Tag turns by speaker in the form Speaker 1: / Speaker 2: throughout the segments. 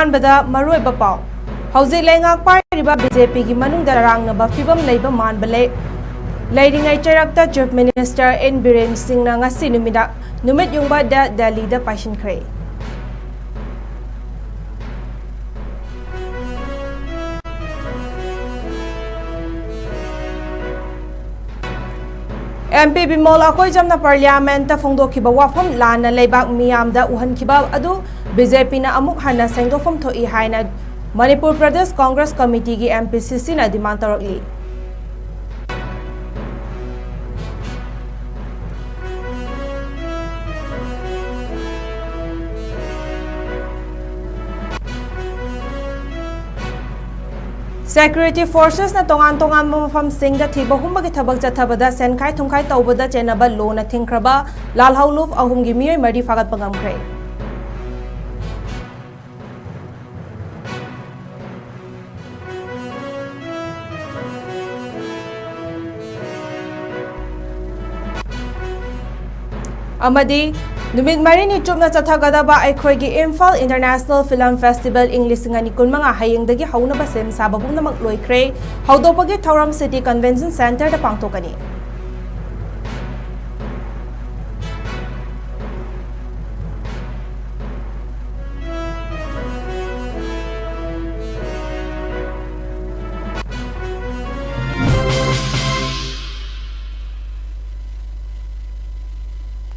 Speaker 1: अहानबदा मरोइबा पाव हौजिक लेंगाक Paribas BJP की मनुंगदा रांगनबा फिबम लेबा मानबले लेरिंगै चरक्ता चीफ मिनिस्टर एन बीरेन सिंहना ngasi नुमित युंगबा दिल्ली दा पाइसिनख्रे MP Bimol 𝐿𝐻𝐲 पार्लियामेंट फोंदोखिबा वाफम लाना लेबाक मियामदा उहनखिबा अदु बीजेपी ना अमुक हन्ना सेंगदोफम थोई हाइना मणिपुर प्रदेश कांग्रेस कमिटी की MPCC ना demand तौरकली Security forces na tongan mafam singda thiba humba ki thabak chathabada senkhai thumkhai tawbada chenaba lo na thingkraba lalhauluf ahum gi miyoi mari fagat pangamkhre amadi Numit Marini Chupna Chathagadaba Aikhoigi Imphal International Film Festival English Ngani Kunmanga Hayingdagi Haunaba Sem Sababuna Makloikre Haudopagi Thauram City Convention Center da Pangtokani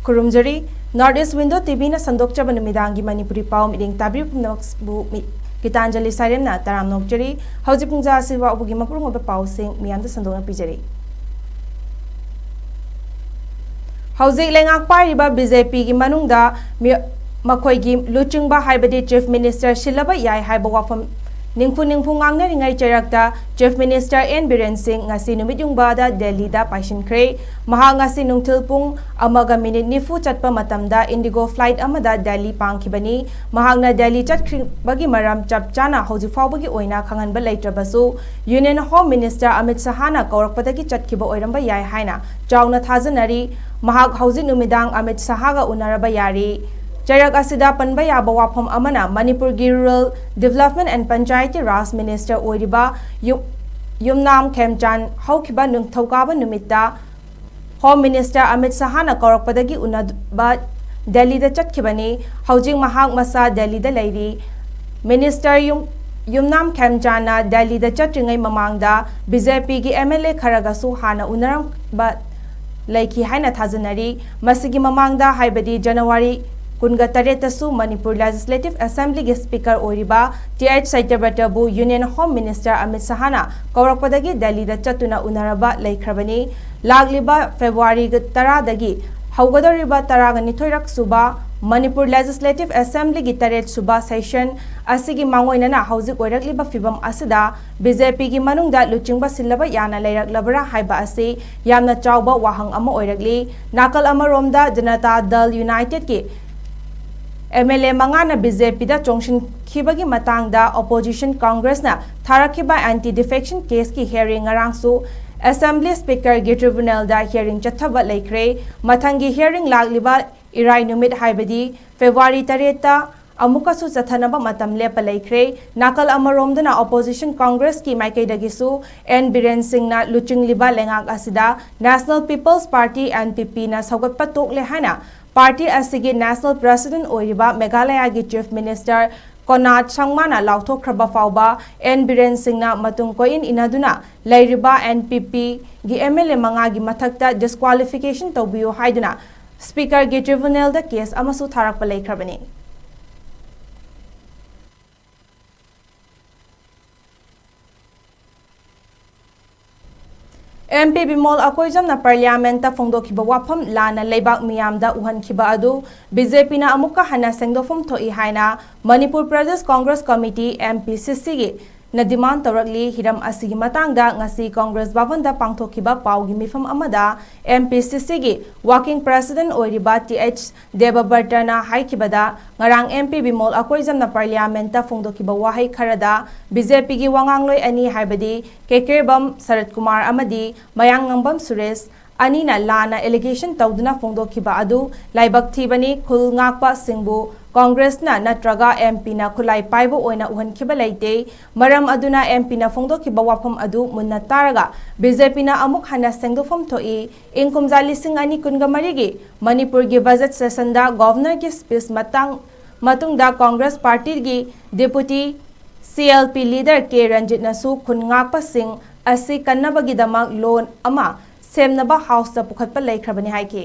Speaker 1: Kurumjari North East Window TV na sandokcha banamidangi manipuri pau miding tabri pumnaksbu GEETANJALI sarem na taram nokjari hauji pungja asiwa ubugi mapurung oba pau sing miyamda sandokna pijari hauji lengak pariba BJP gi manungda makhoi gi luchingba haibadi chief minister shilaba yai haiba wafam ningfu ngangne ringai charakta chief minister N Biren Singh ngasi numit yungba da Delhi da paishinkhre maha ngasi nungthil pung amaga minute nifu chatpa matamda indigo flight amada Delhi pangkhibani mahagna Delhi chatkhibagi maram chapchana hoji fawbagi oina khanganba leitrabasu Union Home Minister Amit Shah na kaurakpadagi chatkhiba oiramba yai haina chawna thajanari mahag hoji numidang Amit Shah ga unaraba yari Charak asida panba yaba wafam amana Manipur Rural Development and Panchayati Raj Minister Oiriba Yumnam Khemchan Haukiba Nungthokaba Numita Home Minister Amit Shah na kaurakpadagi unaba Delhi da chatkibani Haujing mahag masa Delhi da leiri Minister Yumnam Khemchan na Delhi da chatringai mamangda BJP gi MLA kharagasu hana unaram ba laiki haina thajanari masigi mamangda haibadi January Kunga Taretasu Manipur Legislative Assembly ge Speaker Oiriba TH Saityabratabu Union Home Minister Amit Shah na kaurakpadagi Delhi da chatuna unaraba laikhrabani lagliba February 10 dagi haugadoriba 12 suba Manipur Legislative Assembly gi taret suba session asigi mangoina na hauzik oirakliba fibam asida BJP gi manungda luchingba silaba yana leiraklabara haiba asi yamna chawba wahang ama oirakli nakal amaromda Janata Dal United ki MLA mangana BJP da chongshin khibagi matangda opposition Congress na tharakhiba anti defection case ki hearing arangsu Assembly Speaker gi tribunal da hearing chathaba laikre mathangi hearing lagliba irai numit haibadi February 3 ta amukasu chathanaba matam lepa laikre nakal amaromdana opposition Congress ki maikaidagisu N Biren Singh na luchingliba lengak asida National People's Party NPP na saugatpa tokle hana Party asigi National President Oiriba Meghalaya gi Chief Minister 𝐶𝐢𝐯 na lauthokhraba fawba N Biren Singh na matung koin inaduna leiriba NPP gi MLA manga gi mathakta disqualification tawbiyo haiduna Speaker gi tribunal da case amasu tharakpa laikhrabani MP Bimol 𝐿𝐻𝐲 na parliament ta phongdokhiba wafam lana leibak miyamda uhankhiba adu BJP na amuka hana sengdofum thoi haina Manipur Pradesh Congress Committee MPCC gi na demand tawrakli hiram asigi matangda ngasi Congress Bhavan da pangthokhiba pawgi mifam amada MPCC gi working president oiriba TH Debabarta na haikibada ngarang MP Bimol 𝐿𝐻𝐲 na parliament ta phongdokhiba wahai kharada BJP gi wangangloi ani haibadi 𝐾𝐾 Bam Sarat Kumar amadi Mayang Ngangbam Suresh anina lana allegation tawduna phongdokhiba adu laibak thibani khul ngakpa singbu Congress na natraga MP na khulai paibo oina uhankhiba leite maram aduna MP na phongdokhiba wafam adu munna taraga BJP na amuk hana sengdofam thoi 𝐂𝐲𝐯 𝐁𝐫𝐴𝐬 gi manipur gi budget session da governor gi speech matungda Congress party gi deputy CLP leader 𝐾𝐸𝐸 nasu khun ngakpa sing asi kannabagi damak loan ama semnaba house da pukhatpa laikhrabani haike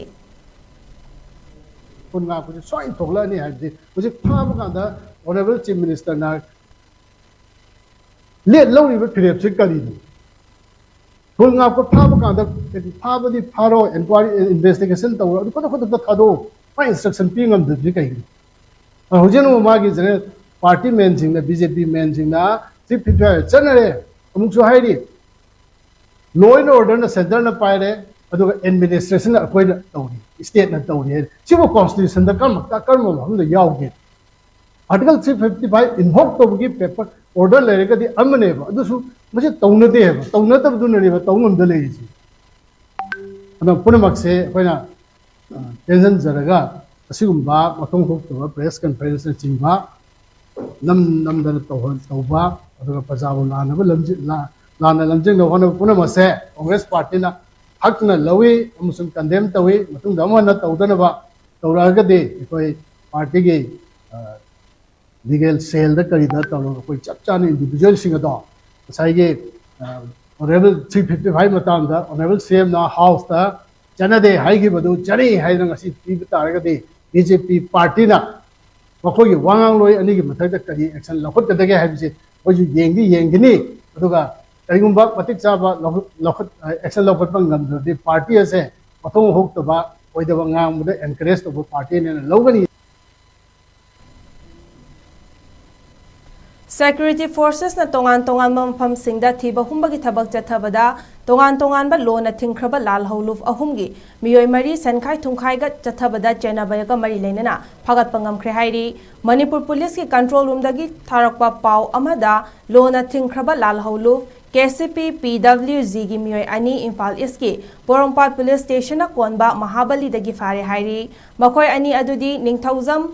Speaker 2: khun ngakpa ji soi thokla ni haji hojik phaba kanda honorable chief minister na let lawri ba phirep chi kali ni khun ngakpa phaba kanda phaba di pharo inquiry investigation tawra du ko ko thado pa instruction pi ngam du kai hojeno ma gi jene party men jing na BJP men jing na chief minister chanare amuk so hairi law and order na center na paire aduga administration na koi na tawri state na tawri chibo constitution da kam ta karma hum da yawge article 355 invoke to gi paper order le ga di amne ba adu su muje tawna de ba tawna tab du na le ba tawngam da le ji ana punamak se koina tension jaraga asigumba matong hok to press conference na chingba nam da tawba aduga pajabu na na lamji lana lamjing no hono punama se Congress party na hakna lawi amusung condemn tawi matung dama na tawdana ba tawraga de koi party ge legal cell da kari da tawlo koi chapcha ni individual singa do sai ge honorable 355 matang da honorable CM na house da jana de hai gi badu jari hai na ngasi pi taraga de BJP party na makoi ge wangang loi ani gi mathai da kari action lakhot da ge hai bise oju yengdi ni aduga Karigumba matik chaba lokhot action lokhot pang ngam de party ase patong hok to ba oidaba ngam de encourage to party ne logani
Speaker 1: Security forces na tongan mafam singda thiba humbagi thabak chathabada tongan ba lo na thingkhraba lal holuf ahumgi miyoi mari sankhai thungkhai ga chathabada chenabaya ga mari leinana phagat pangam khre hairi Manipur police ki control room dagi tharakpa pau amada lo na thingkhraba lal holuf KCP PWG gi miyoi ani Imphal East ki Porongpat police station na konba Mahabali dagi fare hairi makoi ani adudi ningthauzam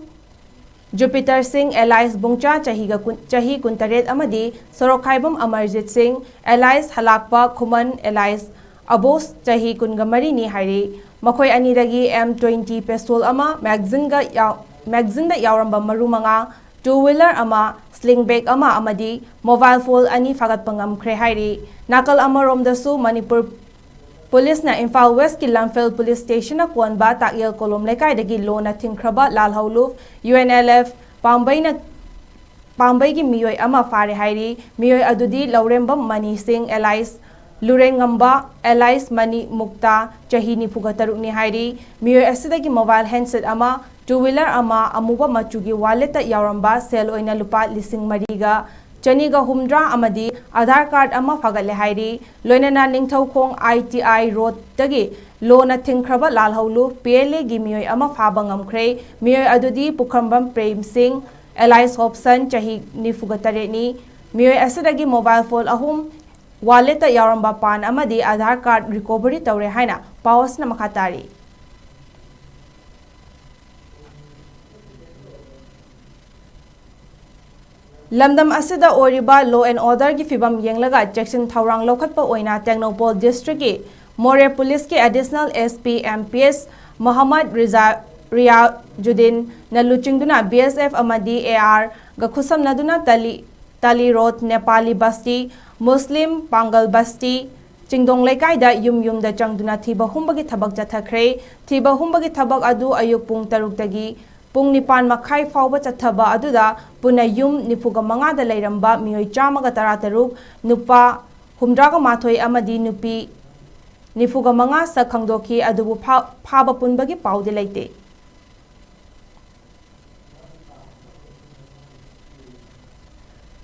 Speaker 1: Jupiter Singh Elias Bungcha chahi kuntaret amadi Sorokhaibam Amarjit Singh Elias Halakpa Khuman Elias Abos chahi kungamari ni hairi makoi ani dagi M20 pistol ama magazine da yauramba maru manga two-wheeler ama sling bag ama amadi mobile phone ani fagat pangam khre hairi nakal amarom dasu Manipur Police na Imphal West ki Lamphel Police Station na konba takyel kolom lekai dagi lo na thingkhraba lal hauluf UNLF Pambai gi miyoi ama fare hairi miyoi adudi Laurembam Mani Singh Elias Lurengamba Elias Mani Mukta chahini phugataruk ni hairi miyoi asidagi mobile handset ama two-wheeler ama amuba machugi wallet ta yauramba sel oina lupa lising mariga Chaniga humdra amadi Aadhaar card ama fagale hairi loinana ningthaukhong ITI road dagi lo na thingkhraba lal haulu PLA gi miyoi ama phaba ngamkhre miyoi adudi Pukhambam Prem Singh Elias Hobson chahi nifugatare ni miyoi asidagi mobile phone ahum wallet ta yauramba pan amadi Aadhaar card recovery tawre haina pawas na makhatari Lamdam asida oriba law and order gi fibam yenglaga Jackson Thaurang lokhatpa oina Technopol district ki More police ki additional SP MPS Muhammad Riyajuddin na luchingduna BSF amadi AR ga khusam naduna Tali Road Nepali Basti Muslim Pangal Basti Chingdong lekai da yum da changduna thiba humbagi thabak jathakre thiba humbagi thabak adu ayuk pung 6 dagi Pung nipan makai fauba chathaba aduda puna yum nifuga manga da lairamba miyoi chamaga tarataruk nupa humdraga mathoi amadi nupi nifuga manga sa khangdoki adubu phaba punbagi paude laite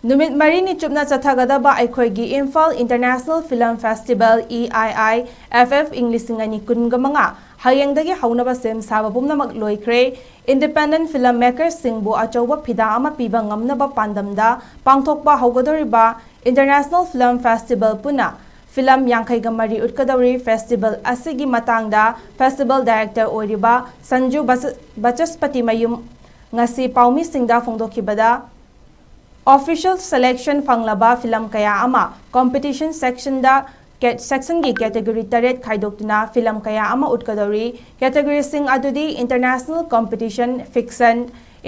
Speaker 1: Numit marini chupna chathagadaba aikhoigi Imphal International Film Festival EII FF English ngani kungamanga hayengdagi haunaba sem saba bumnamak loikre Independent filmmakers singbu achauba phida ama piba ngamnaba pandamda pangthokpa haugadoriba International Film Festival puna film यांखैगमरी उटकदौरी festival असिगी मतंगदा festival director ओरिबा Sanju Bachaspatimayum ngasi paumi singda phongdokhibada official selection fanglaba film kaya ama competition section da section gi category taret khaidokna film kaya ama utkadori category sing adudi international competition fiction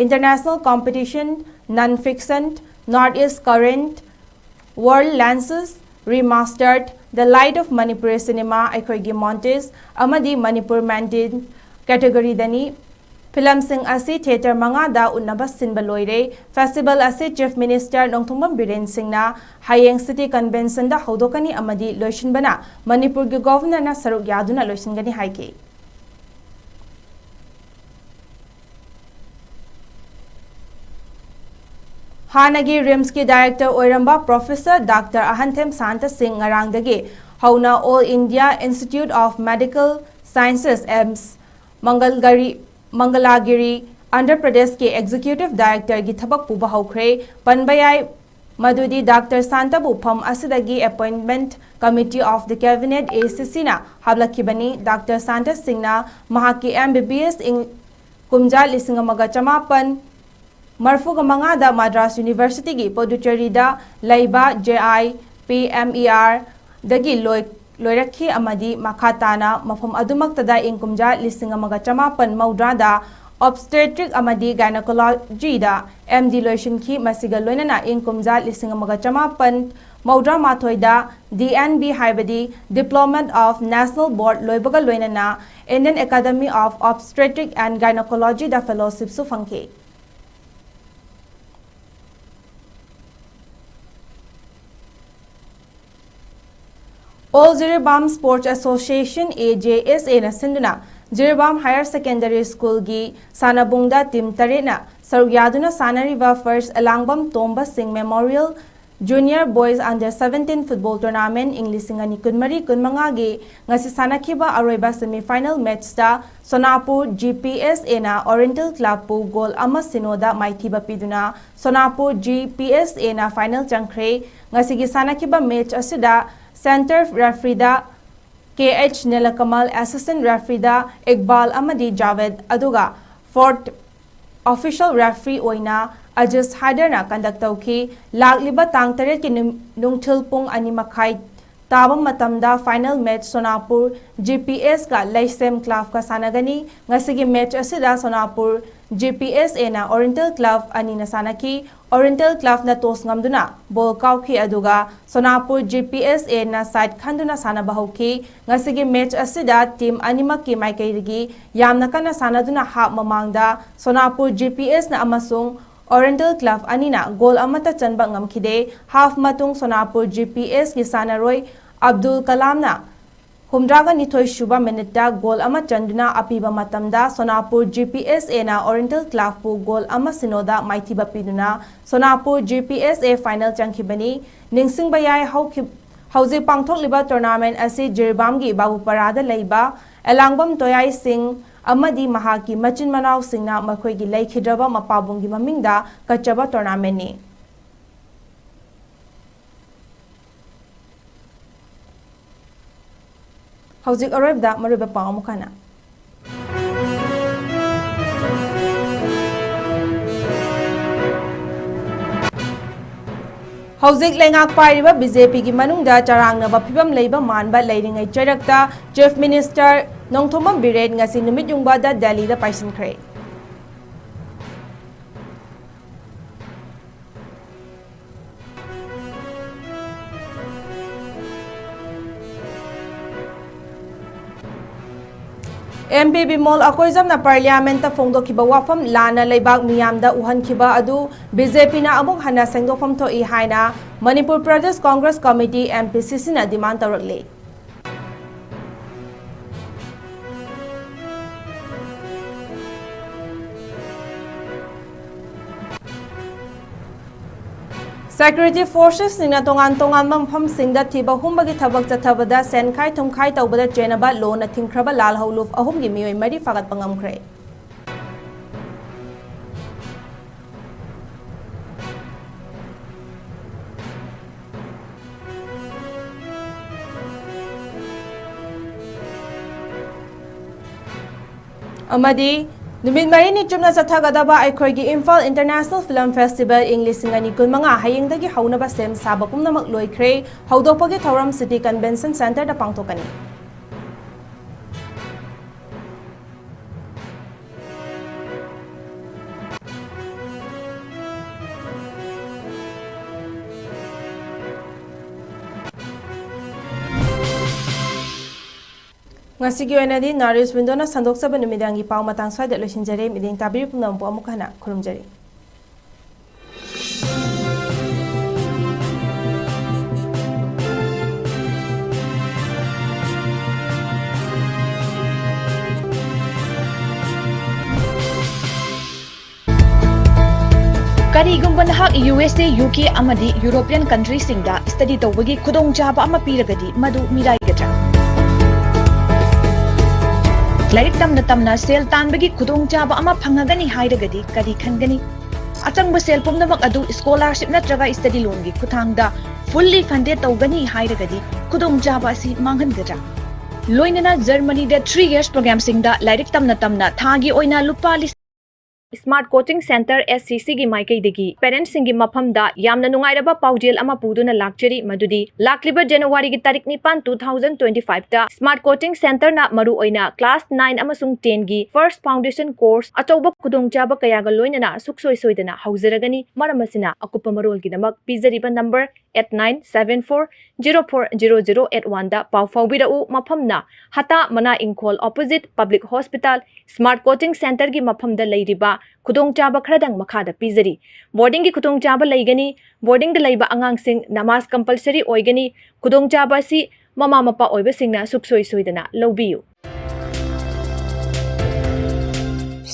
Speaker 1: international competition non fiction northeast current world lenses remastered the light of manipur cinema aikoigi montes amadi manipur mandin category dani Film sing asi theater manga da unnaba sinba loire festival asi chief minister nongthongam biren singna hayeng city convention da hodokani amadi loishinbana manipur gi governor na saruk yaduna loishingani haike Hanagi RIMS ki director oiramba professor Dr. Ahanthem Santa Singh ngarangdagi hauna All India Institute of Medical Sciences AIMS Mangalagiri Andhra Pradesh ke executive director gi thabak puba haukhre panbayai madudi Dr. Santa Bupam asidagi appointment committee of the cabinet ACC na hablakibani Dr. Santa Singh na mahaki MBBS in kumja lisinga chamapan marfuga manga da Madras University gi Puducherry da laiba JIPMER dagi loirakhi amadi makhatana mafam adumaktada inkumja lisinga chamapan maudrada obstetric amadi gynecology da MD loishin ki masiga loinana inkumja lisinga chamapan maudra mathoida DNB haibadi Diploma of National Board loibaga loinana Indian Academy of Obstetric and Gynecology da fellowship su fangke All Jiribam Sports Association AJSA na sinduna Jiribam Higher Secondary School gi Sanabungda Team Tarena Sarugyaduna Sanariva First Alangbam Tomba Singh Memorial Junior Boys Under 17 Football Tournament Inglisingani Kunmari Kunmanga gi ngasi sanakiba aroiba semi-final match da Sonapur GPSA na Oriental Club pu goal ama sinoda maithiba piduna Sonapur GPSA na final changkhre ngasi gi sanakiba match asida Center referee da 𝐋𝐢𝐯𝐞𝐿 assistant referee da Iqbal Amadi Javed aduga fourth official referee oina Ajaz Haider na conduct tauki lagliba tang taret ki nungthil pung ani makhai tabam matamda final match Sonapur GPS ka Laisem Club ka sanagani ngasigi match asida Sonapur GPSA na Oriental Club ani na sanaki Oriental Club na tos ngamduna ball kauki aduga Sonapur GPSA na side khanduna sana bahauki ngasigi match asida team anima ki maikairigi yamna kana sanaduna ha mamangda Sonapur GPS na amasung Oriental Club anina goal amata chanba ngamkhide half matung Sonapur GPS ki sanaroi Abdul Kalam na Humdraga nithoi shuba minute da goal ama chanduna apiba matamda Sonapur GPSA na Oriental Club pu goal ama sinoda maithiba piduna Sonapur GPSA final changkhibani ningsingba yai hauji pangthok liba tournament asi Jiribam gi Babuparada leiba Elangbam Toyai Singh amadi mahaki machin manaw singna makhoi gi laikhidraba mapabung gi mamingda kachaba tournament ni Hauzik arabda mariba paamukana Hauzik lengak pairiba BJP gi manungda charangnaba phibam leiba manba leiringai charakta chief minister Nongthomam Biren ngasi numit yungba da Delhi da paisinkhre MP Bimol akoizam na parliament ta phongdokhiba wafam lana leibak miyamda uhankhiba adu BJP na amuk hana sengdokpham thoi haina Manipur Pradesh Congress Committee MPCC na demand tawrakle Security Forces nina tongan mampham singda thiba humbagi thabak chathabada senkhai thumkhai tawbada chenaba lona thingkhraba lal hauluf ahum gi mioi mari fagat pangamkhre amadi numit marini chumna chathagadaba aikhoigi Imphal International Film Festival English ngani kunmanga hayengdagi haunaba sem saba pumnamak loikhre haudopagi thauram City Convention Center da pangthokani Ngasigi oinadi Naris Windona sandoksaban numidangi pau matang swada losinjare miding tabiri pumnampu amukana khurumjari
Speaker 3: Karigumba nahak USA, UK amadi European countries singda study tawbagi khudong chaba ama piragadi madu mirai gatra. Lairik tamna sel tanbagi khudong chaba ama phangagani hairagadi kari khangani. Achangba sel pumnamak adu scholarship natraga study loan gi khuthangda fully funded tawgani hairagadi khudong chaba si manghan gatra. Loinana Germany de 3 years program singda lairik tamna thagi oina lupa Smart Coaching Center SCC gi maikai degi parents singi mafamda yamna nungairaba paujel ama puduna lakchari madudi lakliba January gi tarik 9 2025 ta Smart Coaching Center na maru oina class 9 amasung 10 gi first foundation course achauba kudongchaba kayaga loinana suksoi soidana hauzaragani maramasina akupa marol gi damak pizariba number 8974040081 da pau faubira u mafamna hata mana ingkol opposite public hospital Smart Coaching Center gi mafamda leiriba khudong chaba khradang makhada pizari boarding gi khudong chaba leigani boarding da leiba angang sing namaz compulsory oigani khudong chaba si mama mapa oiba singna suksoi soidana lobiyu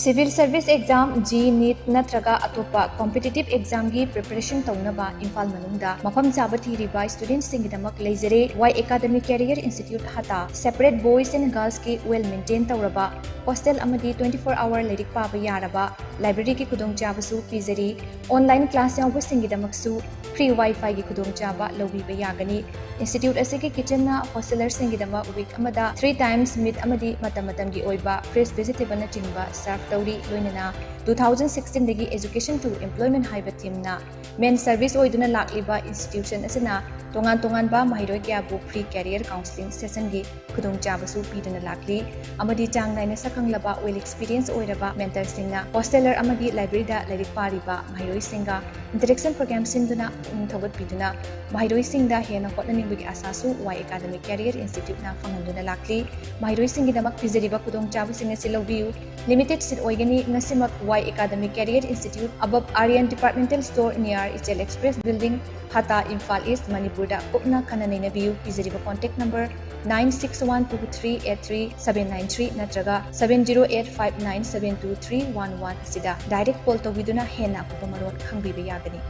Speaker 3: Civil Service Exam G NEET natraga atopa competitive exam gi preparation taunaba Imphal manungda mafam chaba thiriba students singidamak leizare Y Academic Career Institute hata separate boys and girls ki well maintained tauraba hostel amadi 24-hour lyric paba yaraba library ki khudong chaba su pizari online class yawa singidamak su free wifi gi khudong chaba lobiba yagani institute asiki kitchen na hostelers singidama week amada 3 times meat amadi matam gi oiba fresh vegetable na chingba serve tauri loinana 2016 dagi education to employment haiba team na main service oiduna lakliba institution asina tongan ba mahiroi kya bu free career counseling session gi khudong chaba su pidana lakli amadi chang naina sakanglaba well experience oiraba mentor singna hosteler amadi library da lyric pariba mahiroi singa interaction program sinduna thogot piduna mahiroi singda hena hotnani bagi asasu Y Academic Career Institute na fanganduna lakli mahiroi singi damak pizariba khudong chaba singa silobiu limited seat oigani ngasimak Y Academic Career Institute above Aryan Departmental Store near HL Express Building Hata Imphal East Manipur da ukna kananina biu pizariba contact number 9612383793 natraga 7085972311 sida direct call to viduna hena kupamarot khangbiba yagani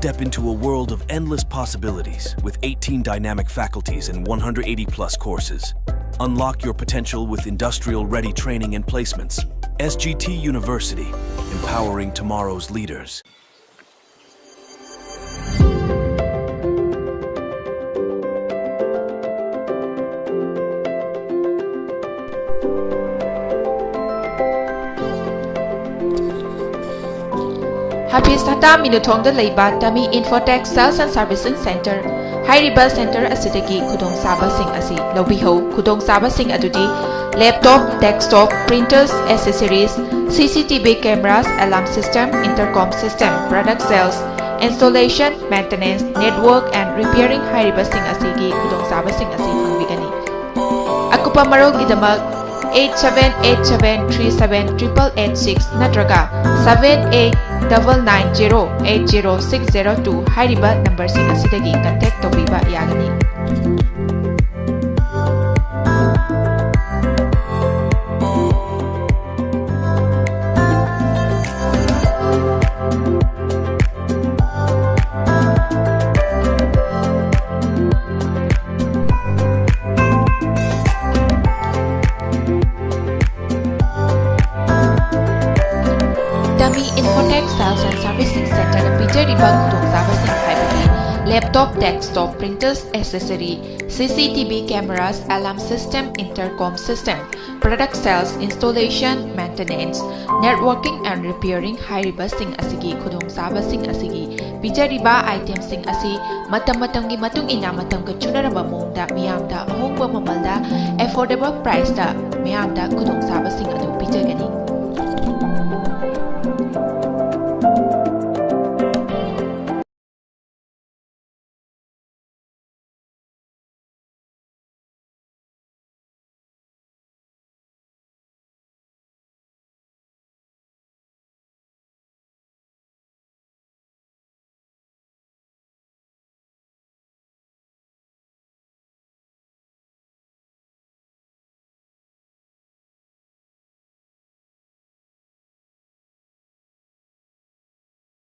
Speaker 4: Step into a world of endless possibilities with 18 dynamic faculties and 180 plus courses. Unlock your potential with industrial-ready training and placements. SGT University, empowering tomorrow's leaders.
Speaker 5: Happy Sata Minutongda Leiba Dami Infotech Sales and Servicing Center Hairiba Center Asidagi Kudong Saba Sing Asi Lobiho Kudong Saba Sing Adudi Laptop, Desktop, Printers, Accessories, CCTV cameras, alarm system, intercom system, product sales, installation, maintenance, network and repairing hairibasing asigi khudongchabasing asi pangbigani. Akupa marolgidamak 8787378886 natraga 7899080602 hairiba number sing asidagi contact tobiba yagani. Sales and Servicing Center na pijariba khudongchabasing haibagi laptop, desktop, printers, accessory, CCTV cameras, alarm system, intercom system, product sales, installation, maintenance, networking and repairing hairibasing asigi khudongchabasing asigi pijariba items asi matam-matamgi matung ina matamga chunaraba mongda miyamda ahongba mamalda affordable price da miyamda khudongchabasing adu pijagani.